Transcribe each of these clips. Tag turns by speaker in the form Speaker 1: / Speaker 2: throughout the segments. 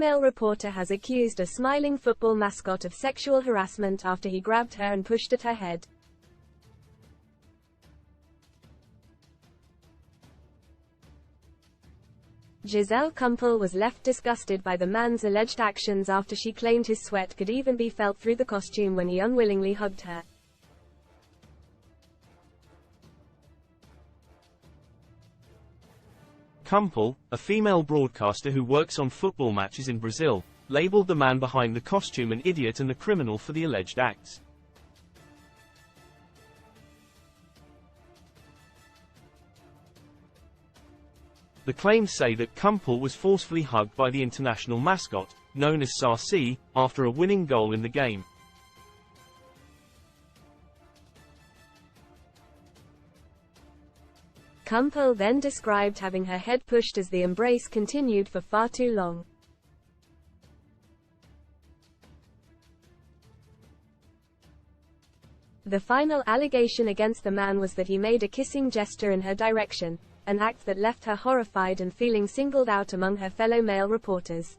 Speaker 1: female reporter has accused a smiling football mascot of sexual harassment after he grabbed her and pushed at her head. Giselle Kumpel was left disgusted by the man's alleged actions after she claimed his sweat could even be felt through the costume when he unwillingly hugged her.
Speaker 2: Kumpel, a female broadcaster who works on football matches in Brazil, labeled the man behind the costume an idiot and the criminal for the alleged acts. The claims say that Kumpel was forcefully hugged by the international mascot, known as Sarsi, after a winning goal in the game.
Speaker 1: Kumpel then described having her head pushed as the embrace continued for far too long. The final allegation against the man was that he made a kissing gesture in her direction, an act that left her horrified and feeling singled out among her fellow male reporters.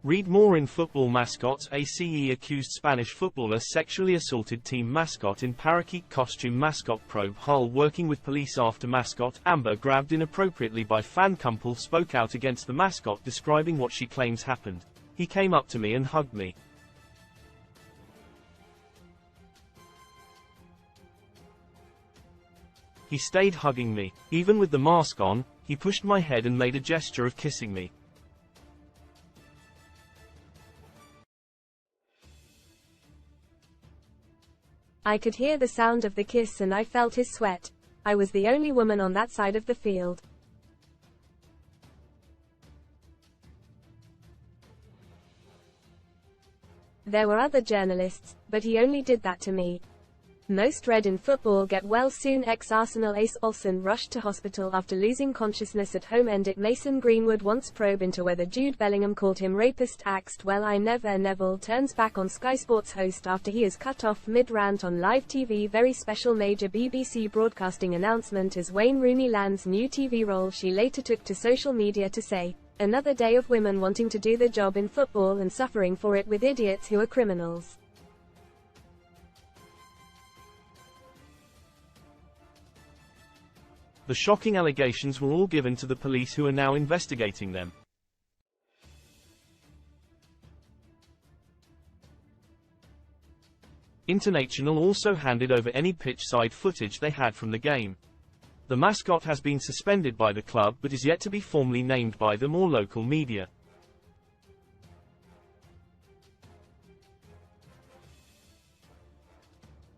Speaker 2: Read more in Football Mascots. ACE accused Spanish footballer sexually assaulted team mascot in parakeet costume. Mascot probe Hull working with police after mascot Amber grabbed inappropriately by fan. Kumpel spoke out against the mascot, describing what she claims happened. He came up to me and hugged me. He stayed hugging me. Even with the mask on, he pushed my head and made a gesture of kissing me.
Speaker 1: I could hear the sound of the kiss and I felt his sweat. I was the only woman on that side of the field. There were other journalists, but he only did that to me. Most red in football get well soon. Ex-Arsenal ace Olsen rushed to hospital after losing consciousness at home. End it. Mason Greenwood wants probe into whether Jude Bellingham called him rapist. Axed well I never. Neville turns back on Sky Sports host after he is cut off mid-rant on live TV. Very special major BBC broadcasting announcement as Wayne Rooney lands new TV role. She later took to social media to say, "Another day of women wanting to do the job in football and suffering for it with idiots who are criminals."
Speaker 2: The shocking allegations were all given to the police, who are now investigating them. International also handed over any pitch-side footage they had from the game. The mascot has been suspended by the club but is yet to be formally named by them or local media.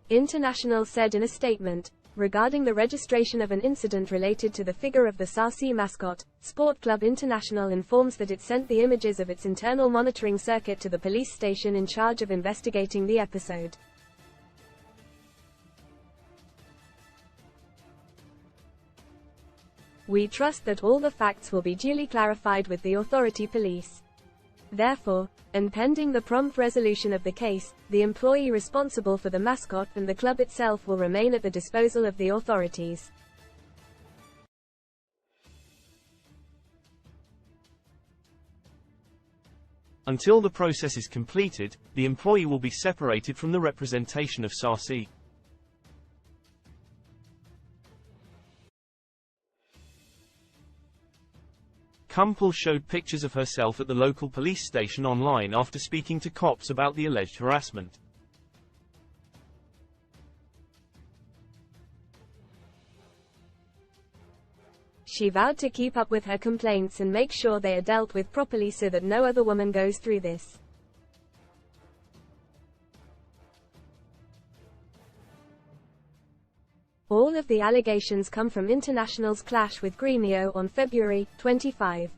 Speaker 1: International said in a statement, regarding the registration of an incident related to the figure of the Sarsi mascot, Sport Club International informs that it sent the images of its internal monitoring circuit to the police station in charge of investigating the episode. We trust that all the facts will be duly clarified with the authority police. Therefore, and pending the prompt resolution of the case, the employee responsible for the mascot and the club itself will remain at the disposal of the authorities.
Speaker 2: Until the process is completed, the employee will be separated from the representation of Sarsi. Kumpel showed pictures of herself at the local police station online after speaking to cops about the alleged harassment.
Speaker 1: She vowed to keep up with her complaints and make sure they are dealt with properly so that no other woman goes through this. All of the allegations come from International's clash with Grêmio on February 25.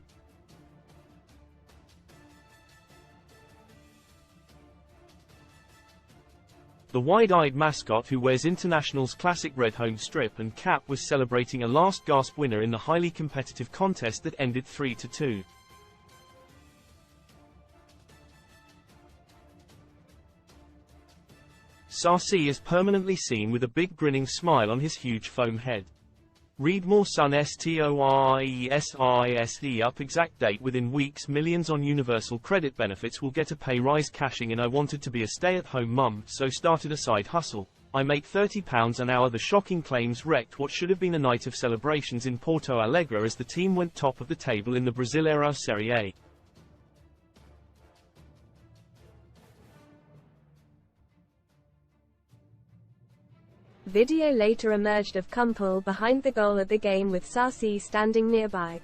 Speaker 2: The wide-eyed mascot, who wears International's classic red home strip and cap, was celebrating a last-gasp winner in the highly competitive contest that ended 3-2. Sarsi is permanently seen with a big grinning smile on his huge foam head. Read more Sun STORESISE up exact date within weeks. Millions on universal credit benefits will get a pay rise. Cashing in. I wanted to be a stay-at-home mum, so started a side hustle. I make £30 an hour. The shocking claims wrecked what should have been a night of celebrations in Porto Alegre as the team went top of the table in the Brasileirão Serie A.
Speaker 1: Video later emerged of Kumpel behind the goal at the game with Sarsi standing nearby.